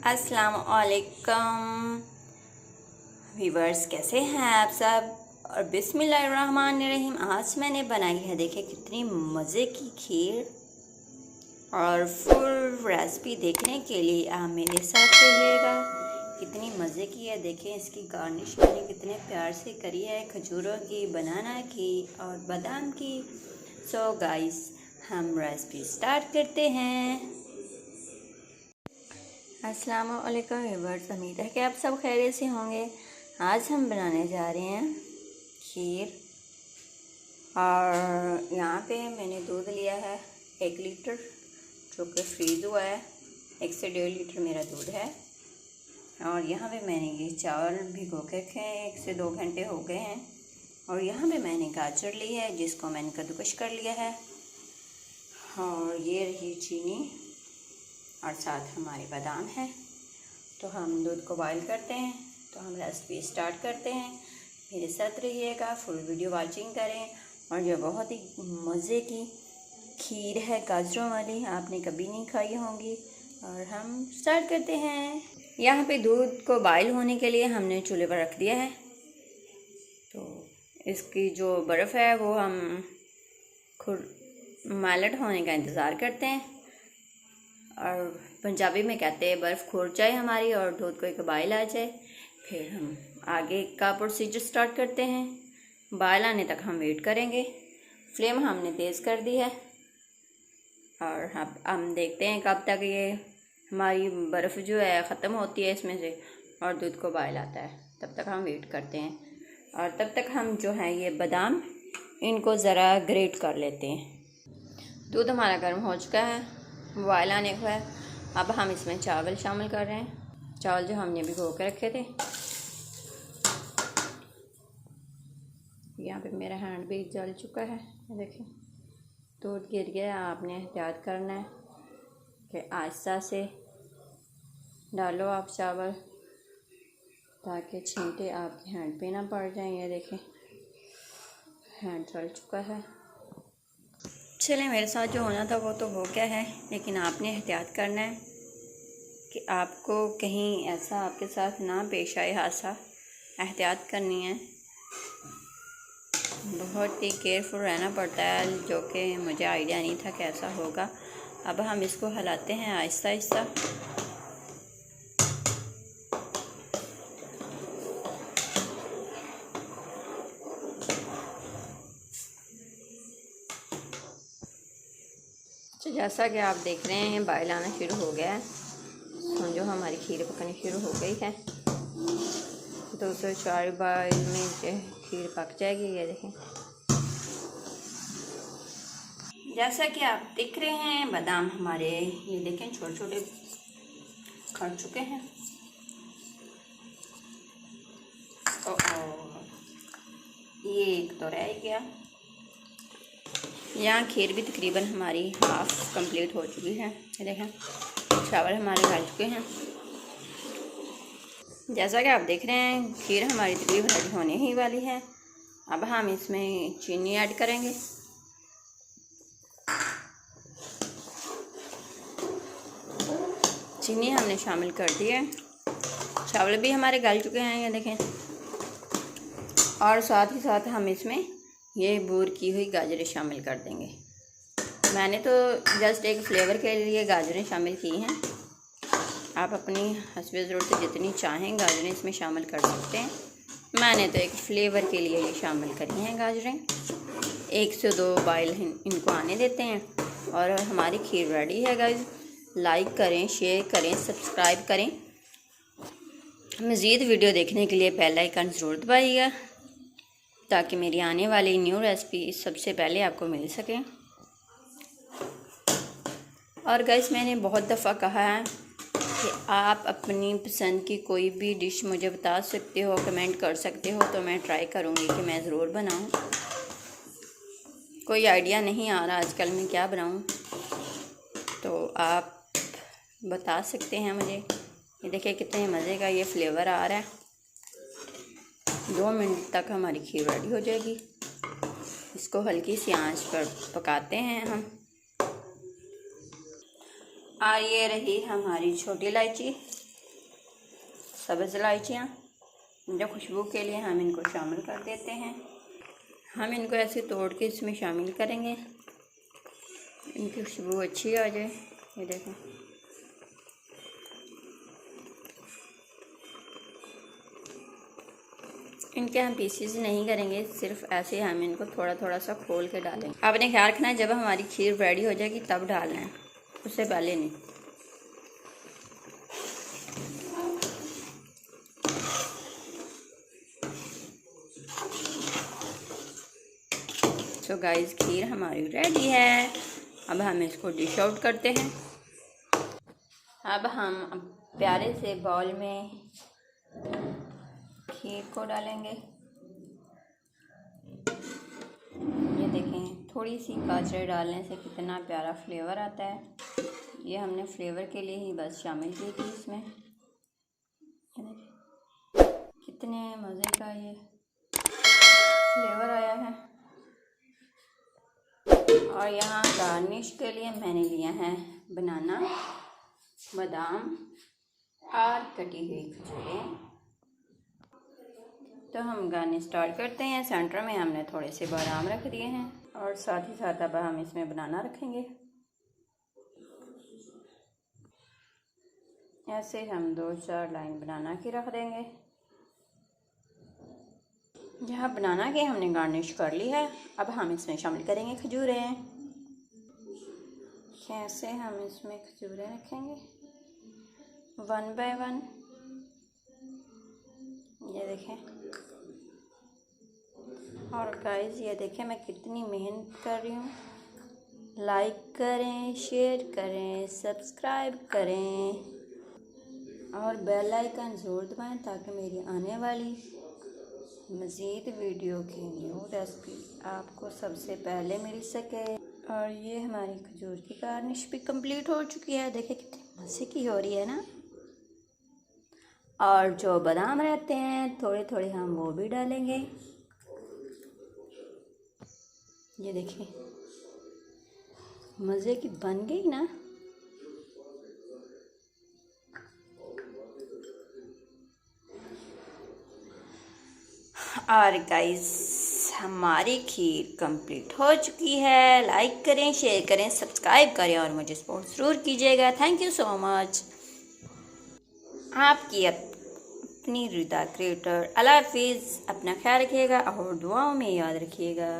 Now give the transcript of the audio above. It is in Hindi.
अस्सलाम वालेकुम व्यूवर्स, कैसे हैं आप सब। और बिस्मिल्लाहिर्रहमानिर्रहीम। आज मैंने बनाई है, देखिए कितनी मज़े की खीर। और फुल रेसिपी देखने के लिए आप मेरे साथ रहिएगा। कितनी मज़े की है, देखें इसकी गार्निश मैंने कितने प्यार से करी है, खजूरों की, बनाना की और बादाम की। सो गाइस, हम रेसिपी स्टार्ट करते हैं। अस्सलाम वालेकुम व्यूअर्स, उम्मीद है कि आप सब खैरियत से होंगे। आज हम बनाने जा रहे हैं खीर। और यहाँ पे मैंने दूध लिया है 1 लीटर, जो कि फ्रीज़ हुआ है। 1 से 1.5 लीटर मेरा दूध है। और यहाँ पे मैंने ये चावल भिगो के रखे हैं, 1 से 2 घंटे हो गए हैं। और यहाँ पे मैंने गाजर ली है, जिसको मैंने कद्दूकश कर लिया है। और ये रही चीनी और साथ हमारे बादाम है। तो हम दूध को बॉईल करते हैं। तो हम रेसिपी स्टार्ट करते हैं, मेरे साथ रहिएगा, फुल वीडियो वॉचिंग करें। और जो बहुत ही मज़े की खीर है गाजरों वाली, आपने कभी नहीं खाई होंगी। और हम स्टार्ट करते हैं। यहाँ पे दूध को बॉईल होने के लिए हमने चूल्हे पर रख दिया है। तो इसकी जो बर्फ़ है वो हम मेल्ट होने का इंतज़ार करते हैं। और पंजाबी में कहते हैं बर्फ़ खुर जाए हमारी और दूध को एक बॉयल आ जाए, फिर हम आगे का प्रोसीजर स्टार्ट करते हैं। बॉयल आने तक हम वेट करेंगे। फ्लेम हमने तेज़ कर दी है। और हम देखते हैं कब तक ये हमारी बर्फ़ जो है ख़त्म होती है इसमें से और दूध को बॉयल आता है, तब तक हम वेट करते हैं। और तब तक हम जो है ये बादाम, इनको ज़रा ग्रेट कर लेते हैं। दूध हमारा गर्म हो चुका है, बॉयल आने को है। अब हम इसमें चावल शामिल कर रहे हैं, चावल जो हमने भिगो के रखे थे। यहाँ पे मेरा हैंड भी जल चुका है, देखें दूध गिर गया। आपने एहतियात करना है कि आहिस्ता से डालो आप चावल, ताकि छींटे आपके हैंड पे ना पड़ जाएं। ये देखें हैंड जल चुका है। चले, मेरे साथ जो होना था वो तो हो गया है, लेकिन आपने एहतियात करना है कि आपको कहीं ऐसा आपके साथ ना पेश आए हादसा। एहतियात करनी है, बहुत ही केयरफुल रहना पड़ता है, जो कि मुझे आइडिया नहीं था कि ऐसा होगा। अब हम इसको हिलाते हैं आहिस्ता आहिस्ता। तो जैसा कि आप देख रहे हैं बॉयल आना शुरू हो गया है, समझो हमारी खीर पकनी शुरू हो गई है। 2 से 4 बॉयल में जो खीर पक जाएगी। ये देखें, जैसा कि आप देख रहे हैं बादाम हमारे, ये देखें छोटे छोटे खड़ चुके हैं। ये एक तो रह गया। यहाँ खीर भी तकरीबन हमारी हाफ कंप्लीट हो चुकी है। ये देखें चावल हमारे गल चुके हैं। जैसा कि आप देख रहे हैं खीर हमारी तकरीबन रेडी होने ही वाली है। अब हम इसमें चीनी ऐड करेंगे। चीनी हमने शामिल कर दी है। चावल भी हमारे गल चुके हैं, ये देखें। और साथ ही साथ हम इसमें ये बूर की हुई गाजरें शामिल कर देंगे। मैंने तो जस्ट एक फ्लेवर के लिए गाजरें शामिल की हैं। आप अपनी हस्बे ज़रूरत जितनी चाहें गाजरें इसमें शामिल कर सकते हैं। मैंने तो एक फ्लेवर के लिए ये शामिल करी हैं गाजरें। 1 से 2 बॉयल इनको आने देते हैं और हमारी खीर रेडी है गाइस। लाइक करें, शेयर करें, सब्सक्राइब करें। मज़ीद वीडियो देखने के लिए बेल आइकन ज़रूर दबाइएगा, ताकि मेरी आने वाली न्यू रेसिपी सबसे पहले आपको मिल सके। और गाइस, मैंने बहुत दफ़ा कहा है कि आप अपनी पसंद की कोई भी डिश मुझे बता सकते हो, कमेंट कर सकते हो, तो मैं ट्राई करूँगी कि मैं ज़रूर बनाऊँ। कोई आइडिया नहीं आ रहा आजकल मैं क्या बनाऊँ, तो आप बता सकते हैं मुझे। ये देखिए कितने मज़े का ये फ्लेवर आ रहा है। 2 मिनट तक हमारी खीर रेडी हो जाएगी। इसको हल्की सी आंच पर पकाते हैं हम। और ये रही हमारी छोटी इलायची, सब्ज़ इलायचियाँ, जो खुशबू के लिए हम इनको शामिल कर देते हैं। हम इनको ऐसे तोड़ के इसमें शामिल करेंगे, इनकी खुशबू अच्छी आ जाए। ये देखें, इनके हम पीसीज नहीं करेंगे, सिर्फ ऐसे हम इनको थोड़ा थोड़ा सा खोल के डालेंगे। आपने ख्याल रखना है जब हमारी खीर रेडी हो जाएगी तब डालना है, उससे पहले नहीं। सो गाइस, खीर हमारी रेडी है। अब हम इसको डिश आउट करते हैं। अब हम प्यारे से बाउल में खीर को डालेंगे। ये देखें, थोड़ी सी गाजर डालने से कितना प्यारा फ्लेवर आता है। ये हमने फ्लेवर के लिए ही बस शामिल की थी इसमें। ये देखें कितने मज़े का ये फ्लेवर आया है। और यहाँ गार्निश के लिए मैंने लिया है बनाना, बादाम और कटी हुई खजूरें। तो हम गार्निश स्टार्ट करते हैं। सेंटर में हमने थोड़े से बादाम रख दिए हैं और साथ ही साथ अब हम इसमें बनाना रखेंगे। ऐसे हम 2-4 लाइन बनाना की रख देंगे। जहाँ बनाना के हमने गार्निश कर ली है, अब हम इसमें शामिल करेंगे खजूरें। कैसे हम इसमें खजूरें रखेंगे 1 बाय 1। ये देखें, और गाइस ये देखें मैं कितनी मेहनत कर रही हूँ। लाइक करें, शेयर करें, सब्सक्राइब करें और बेल आइकन ज़रूर दबाएं ताकि मेरी आने वाली मज़ीद वीडियो की न्यू रेसिपी आपको सबसे पहले मिल सके। और ये हमारी खजूर की गार्निश भी कंप्लीट हो चुकी है। देखिए कितनी मज़े की हो रही है ना। और जो बादाम रहते हैं थोड़े थोड़े हम वो भी डालेंगे। ये देखिए मज़े की बन गई ना। और गाइस हमारी खीर कंप्लीट हो चुकी है। लाइक करें, शेयर करें, सब्सक्राइब करें और मुझे सपोर्ट ज़रूर कीजिएगा। Thank you so much. आपकी अपनी रिदा क्रिएटर। अल्लाह हाफिज़। अपना ख्याल रखिएगा और दुआओं में याद रखिएगा।